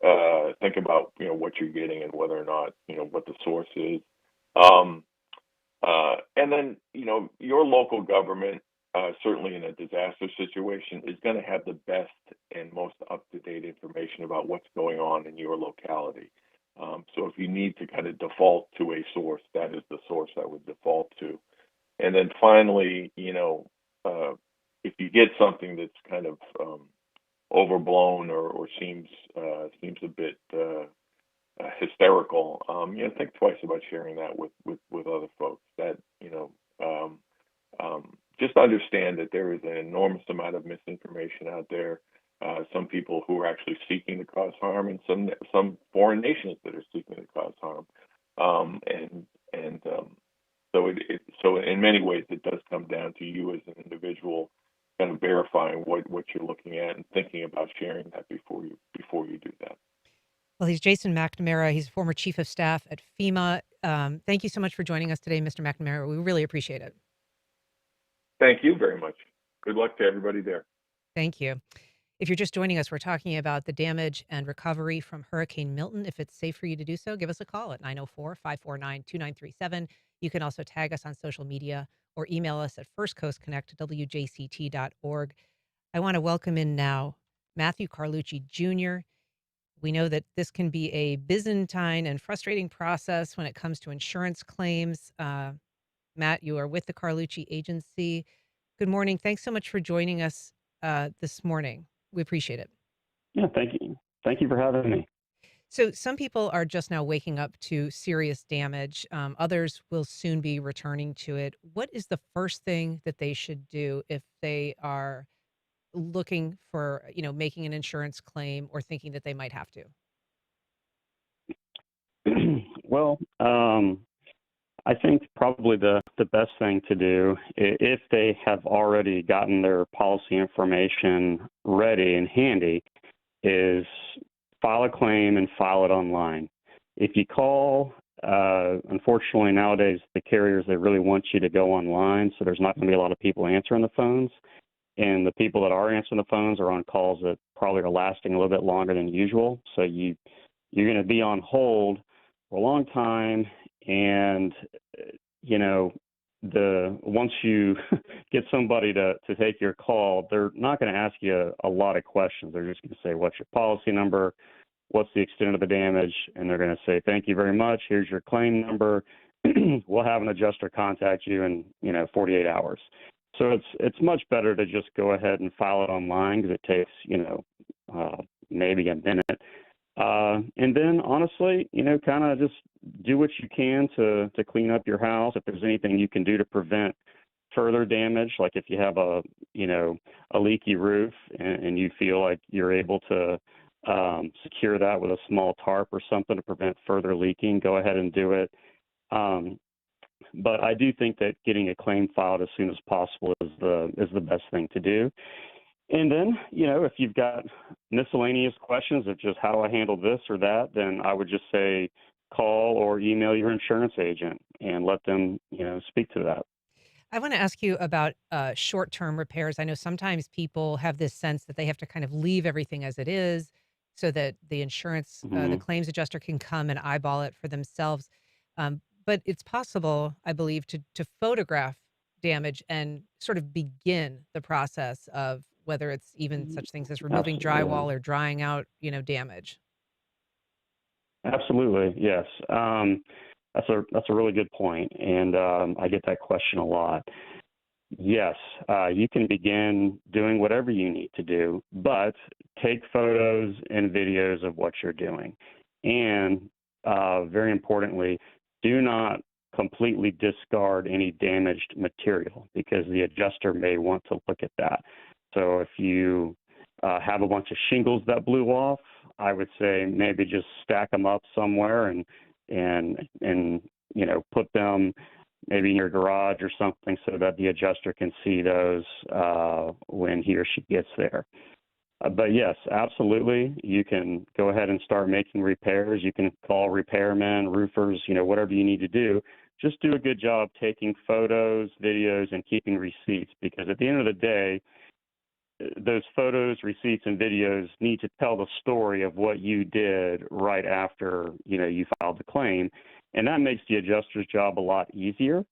what you're getting and whether or not what the source is. And then, your local government, certainly in a disaster situation, is going to have the best and most up-to-date information about what's going on in your locality. So if you need to kind of default to a source, that is the source I would default to. And then finally, if you get something that's kind of overblown or seems a bit hysterical, think twice about sharing that with other folks. That just understand that there is an enormous amount of misinformation out there. Some people who are actually seeking to cause harm, and some foreign nations that are seeking to cause harm. So in many ways, it does come down to you as an individual, kind of verifying what you're looking at and thinking about sharing that before you do that. Well, he's Jason McNamara. He's former chief of staff at FEMA. Thank you so much for joining us today, Mr. McNamara. We really appreciate it. Thank you very much. Good luck to everybody there. Thank you. If you're just joining us, we're talking about the damage and recovery from Hurricane Milton. If it's safe for you to do so, give us a call at 904-549-2937. You can also tag us on social media or email us at firstcoastconnect@wjct.org. I want to welcome in now Matthew Carlucci Jr. We know that this can be a Byzantine and frustrating process when it comes to insurance claims. Matt, you are with the Carlucci Agency. Good morning. Thanks so much for joining us this morning. We appreciate it. Yeah, thank you. Thank you for having me. So some people are just now waking up to serious damage. Others will soon be returning to it. What is the first thing that they should do if they are looking for, making an insurance claim or thinking that they might have to? Well, I think probably the best thing to do, if they have already gotten their policy information ready and handy, is file a claim and file it online. If you call, unfortunately nowadays the carriers, they really want you to go online, so there's not going to be a lot of people answering the phones. And the people that are answering the phones are on calls that probably are lasting a little bit longer than usual. So you're going to be on hold for a long time. And, once you get somebody to take your call, they're not going to ask you a lot of questions. They're just going to say, what's your policy number? What's the extent of the damage? And they're going to say, thank you very much. Here's your claim number. We'll have an adjuster contact you in, 48 hours. So it's much better to just go ahead and file it online because it takes, maybe a minute. And then honestly, kind of just do what you can to clean up your house. If there's anything you can do to prevent further damage, like if you have a leaky roof and you feel like you're able to secure that with a small tarp or something to prevent further leaking, go ahead and do it. But I do think that getting a claim filed as soon as possible is the best thing to do. And then, if you've got miscellaneous questions of just how do I handle this or that, then I would just say call or email your insurance agent and let them, speak to that. I want to ask you about short-term repairs. I know sometimes people have this sense that they have to kind of leave everything as it is so that the insurance, the claims adjuster can come and eyeball it for themselves. But it's possible, I believe, to photograph damage and sort of begin the process of whether it's even such things as removing drywall or drying out, damage. Absolutely, yes. That's a really good point, and I get that question a lot. Yes, you can begin doing whatever you need to do, but take photos and videos of what you're doing. And very importantly, do not completely discard any damaged material because the adjuster may want to look at that. So if you have a bunch of shingles that blew off, I would say maybe just stack them up somewhere and put them maybe in your garage or something so that the adjuster can see those when he or she gets there. But yes, absolutely, you can go ahead and start making repairs. You can call repairmen, roofers, whatever you need to do. Just do a good job taking photos, videos, and keeping receipts because at the end of the day, those photos, receipts, and videos need to tell the story of what you did right after, you filed the claim. And that makes the adjuster's job a lot easier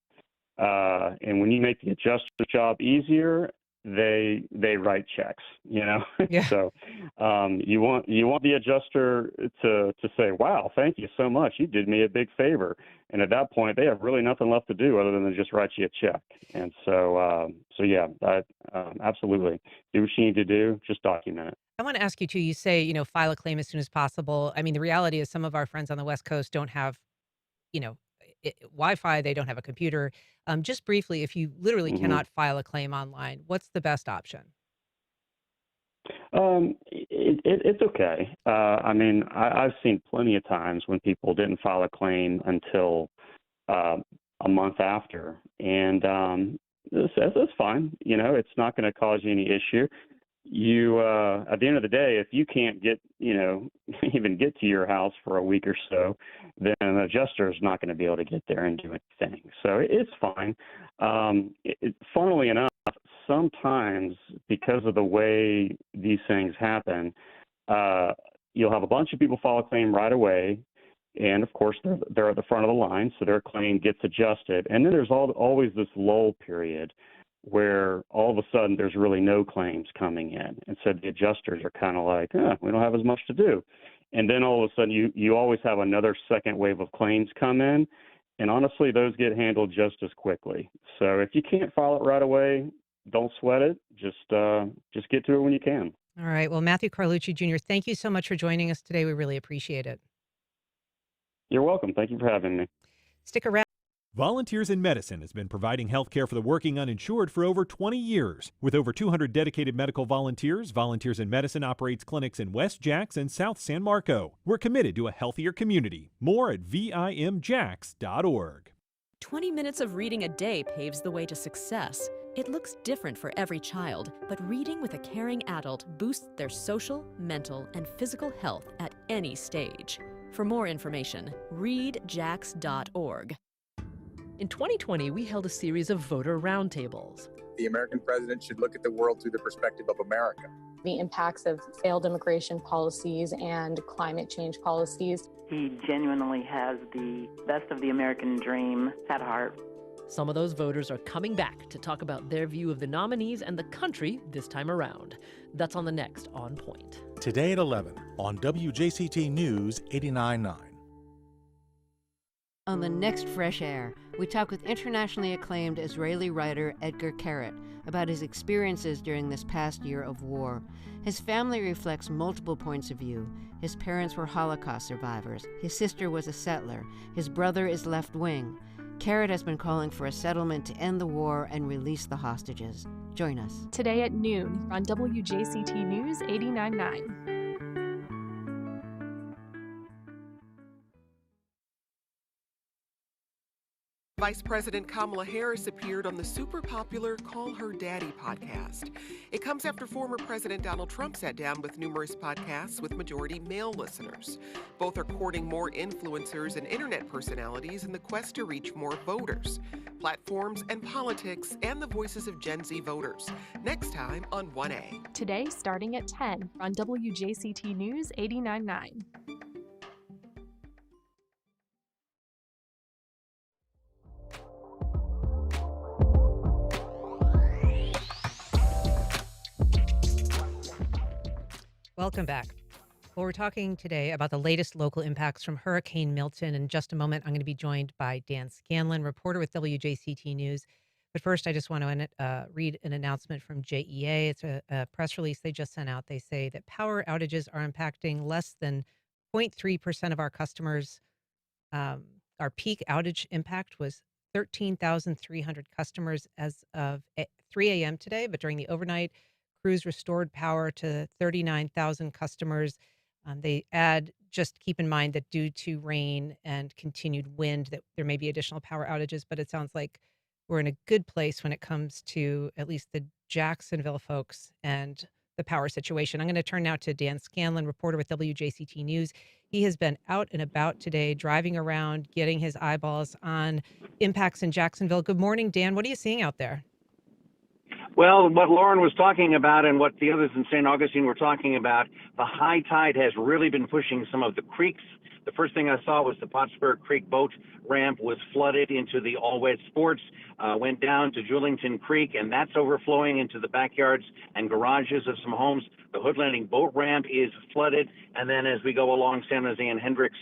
And when you make the adjuster's job easier, they write checks, Yeah. So you want the adjuster to say, wow, thank you so much. You did me a big favor. And at that point, they have really nothing left to do other than just write you a check. And so absolutely. Do what you need to do. Just document it. I want to ask you too, you say, file a claim as soon as possible. I mean, the reality is some of our friends on the West Coast don't have, Wi-Fi, they don't have a computer. Just briefly, if you literally cannot file a claim online, what's the best option? It's okay. I've seen plenty of times when people didn't file a claim until a month after, and that's fine. It's not going to cause you any issue. You at the end of the day, if you can't get even get to your house for a week or so, then an adjuster is not going to be able to get there and do anything. So it's fine. Funnily enough, sometimes because of the way these things happen, you'll have a bunch of people file a claim right away, and of course they're at the front of the line, so their claim gets adjusted, and then there's always this lull period where all of a sudden there's really no claims coming in. And so the adjusters are kind of like, we don't have as much to do. And then all of a sudden you always have another second wave of claims come in. And honestly, those get handled just as quickly. So if you can't file it right away, don't sweat it. Just get to it when you can. All right. Well, Matthew Carlucci Jr., thank you so much for joining us today. We really appreciate it. You're welcome. Thank you for having me. Stick around. Volunteers in Medicine has been providing health care for the working uninsured for over 20 years. With over 200 dedicated medical volunteers, Volunteers in Medicine operates clinics in West Jax and South San Marco. We're committed to a healthier community. More at vimjax.org. 20 minutes of reading a day paves the way to success. It looks different for every child, but reading with a caring adult boosts their social, mental, and physical health at any stage. For more information, readjax.org. In 2020, we held a series of voter roundtables. The American president should look at the world through the perspective of America. The impacts of failed immigration policies and climate change policies. He genuinely has the best of the American dream at heart. Some of those voters are coming back to talk about their view of the nominees and the country this time around. That's on the next On Point. Today at 11 on WJCT News 89.9. On the next Fresh Air, we talk with internationally acclaimed Israeli writer Edgar Keret about his experiences during this past year of war. His family reflects multiple points of view. His parents were Holocaust survivors. His sister was a settler. His brother is left-wing. Keret has been calling for a settlement to end the war and release the hostages. Join us. Today at noon on WJCT News 89.9. Vice President Kamala Harris appeared on the super popular Call Her Daddy podcast. It comes after former President Donald Trump sat down with numerous podcasts with majority male listeners. Both are courting more influencers and internet personalities in the quest to reach more voters, platforms and politics, and the voices of Gen Z voters. Next time on 1A. Today starting at 10 on WJCT News 89.9. Welcome back. Well, we're talking today about the latest local impacts from Hurricane Milton. In just a moment, I'm going to be joined by Dan Scanlan, reporter with WJCT News. But first, I just want to read an announcement from JEA. It's a press release they just sent out. They say that power outages are impacting less than 0.3% of our customers. Our peak outage impact was 13,300 customers as of 3 a.m. today, but during the overnight, crews restored power to 39,000 customers. They add, just keep in mind that due to rain and continued wind, that there may be additional power outages, but it sounds like we're in a good place when it comes to at least the Jacksonville folks and the power situation. I'm going to turn now to Dan Scanlan, reporter with WJCT News. He has been out and about today, driving around, getting his eyeballs on impacts in Jacksonville. Good morning, Dan. What are you seeing out there? Well, what Lauren was talking about and what the others in St. Augustine were talking about, the high tide has really been pushing some of the creeks The first thing I saw was the Pottsburg Creek boat ramp was flooded into the all-wet sports, went down to Julington Creek, and that's overflowing into the backyards and garages of some homes. The Hood Landing boat ramp is flooded, and then as we go along San Jose and Hendricks,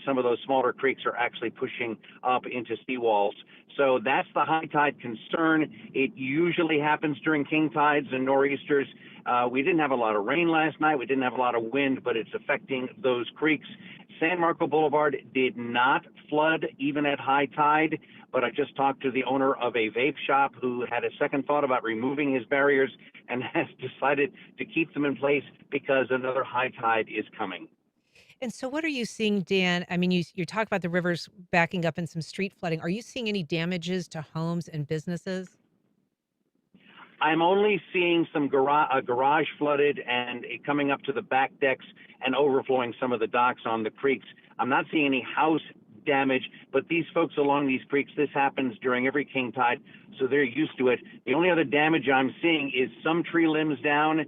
some of those smaller creeks are actually pushing up into seawalls. So that's the high tide concern. It usually happens during king tides and nor'easters. We didn't have a lot of rain last night. We didn't have a lot of wind, but it's affecting those creeks. San Marco Boulevard did not flood even at high tide, but I just talked to the owner of a vape shop who had a second thought about removing his barriers and has decided to keep them in place because another high tide is coming. And so what are you seeing, Dan? I mean, you talk about the rivers backing up and some street flooding. Are you seeing any damages to homes and businesses? I'm only seeing some garage flooded and it coming up to the back decks and overflowing some of the docks on the creeks. I'm not seeing any house damage, but these folks along these creeks, this happens during every king tide, so they're used to it. The only other damage I'm seeing is some tree limbs down.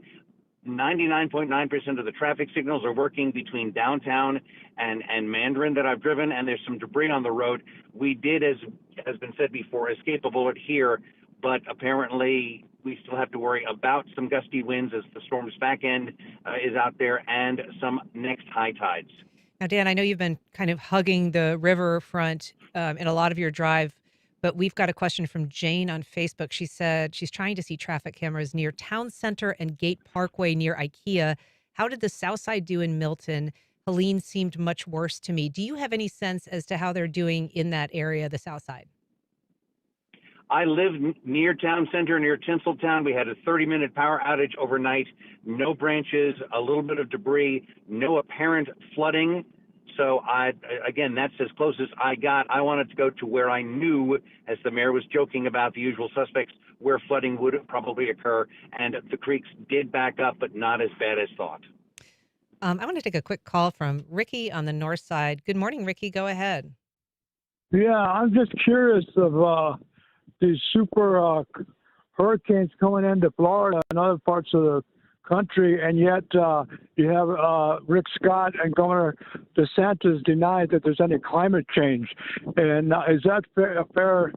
99.9% of the traffic signals are working between downtown and Mandarin that I've driven, and there's some debris on the road. We did, as has been said before, escape a bullet here, but apparently we still have to worry about some gusty winds as the storm's back end is out there and some next high tides. Now, Dan, I know you've been kind of hugging the riverfront in a lot of your drive, but we've got a question from Jane on Facebook. She said she's trying to see traffic cameras near Town Center and Gate Parkway near IKEA. How did the South Side do in Milton? Helene seemed much worse to me. Do you have any sense as to how they're doing in that area, the South Side? I live near Town Center, near Tinseltown. We had a 30-minute power outage overnight. No branches, a little bit of debris, no apparent flooding. So, again, that's as close as I got. I wanted to go to where I knew, as the mayor was joking about the usual suspects, where flooding would probably occur. And the creeks did back up, but not as bad as thought. I want to take a quick call from Ricky on the north side. Good morning, Ricky. Go ahead. Yeah, I'm just curious of these super hurricanes coming into Florida and other parts of the country, and yet you have Rick Scott and Governor DeSantis denied that there's any climate change. And is that a fair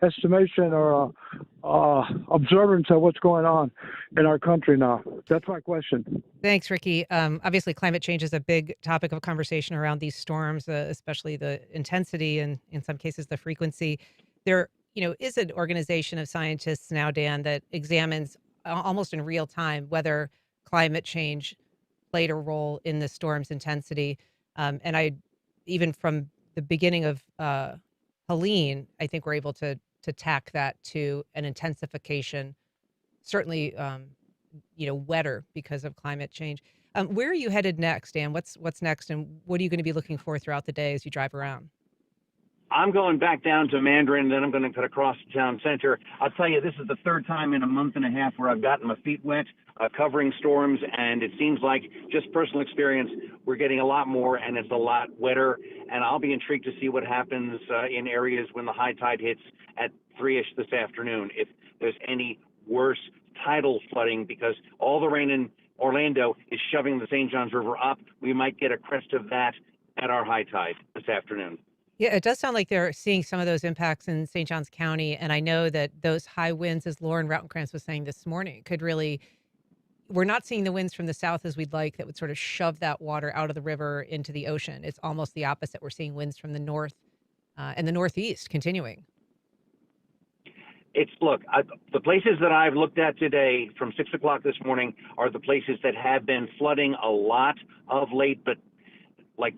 estimation or observance of what's going on in our country now? That's my question. Thanks, Ricky. Obviously, climate change is a big topic of conversation around these storms, especially the intensity and, in some cases, the frequency. There, is an organization of scientists now, Dan, that examines almost in real time whether climate change played a role in the storm's intensity. And I, even from the beginning of Helene, I think we're able to tack that to an intensification, certainly, wetter because of climate change. Where are you headed next, Dan? What's next, and what are you going to be looking for throughout the day as you drive around? I'm going back down to Mandarin, then I'm going to cut across to Town Center. I'll tell you, this is the third time in a month and a half where I've gotten my feet wet covering storms, and it seems like, just personal experience, we're getting a lot more, and it's a lot wetter, and I'll be intrigued to see what happens in areas when the high tide hits at 3-ish this afternoon, if there's any worse tidal flooding, because all the rain in Orlando is shoving the St. Johns River up. We might get a crest of that at our high tide this afternoon. Yeah, it does sound like they're seeing some of those impacts in St. Johns County. And I know that those high winds, as Lauren Rautenkrantz was saying this morning, could really, we're not seeing the winds from the south as we'd like that would sort of shove that water out of the river into the ocean. It's almost the opposite. We're seeing winds from the north and the northeast continuing. The places that I've looked at today from 6 o'clock this morning are the places that have been flooding a lot of late, but like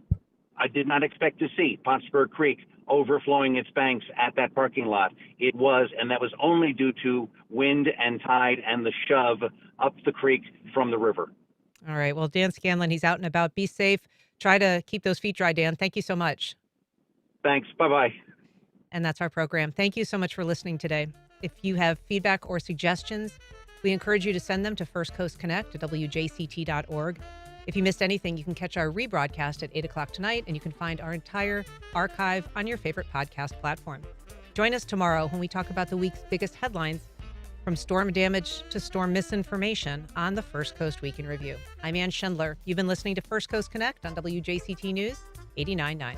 I did not expect to see Pottsburg Creek overflowing its banks at that parking lot. It was, and that was only due to wind and tide and the shove up the creek from the river. All right. Well, Dan Scanlan, he's out and about. Be safe. Try to keep those feet dry, Dan. Thank you so much. Thanks. Bye-bye. And that's our program. Thank you so much for listening today. If you have feedback or suggestions, we encourage you to send them to First Coast Connect at WJCT.org. If you missed anything, you can catch our rebroadcast at 8 o'clock tonight, and you can find our entire archive on your favorite podcast platform. Join us tomorrow when we talk about the week's biggest headlines From storm damage to storm misinformation on the First Coast Week in Review. I'm Ann Schindler. You've been listening to First Coast Connect on WJCT News 89.9.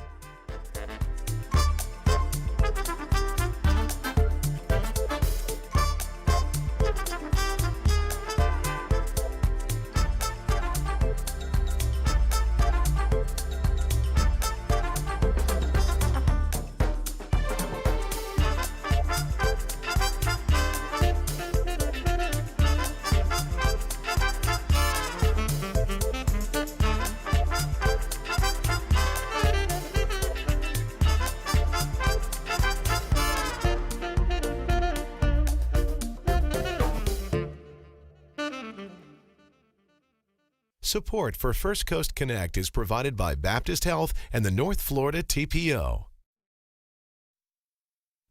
Support for First Coast Connect is provided by Baptist Health and the North Florida TPO.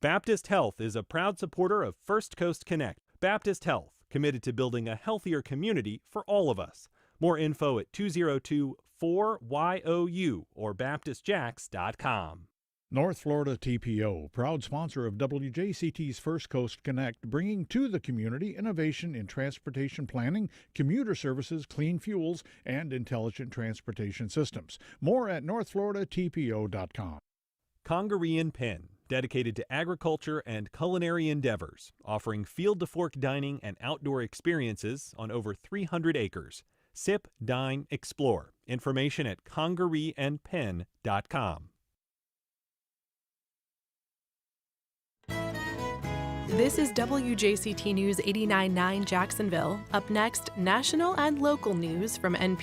Baptist Health is a proud supporter of First Coast Connect. Baptist Health, committed to building a healthier community for all of us. More info at 202-4YOU or baptistjacks.com. North Florida TPO, proud sponsor of WJCT's First Coast Connect, bringing to the community innovation in transportation planning, commuter services, clean fuels, and intelligent transportation systems. More at northfloridatpo.com. Congaree and Penn, dedicated to agriculture and culinary endeavors, offering field-to-fork dining and outdoor experiences on over 300 acres. Sip, dine, explore. Information at congareeandpenn.com. This is WJCT News 89.9 Jacksonville. Up next, national and local news from NPR.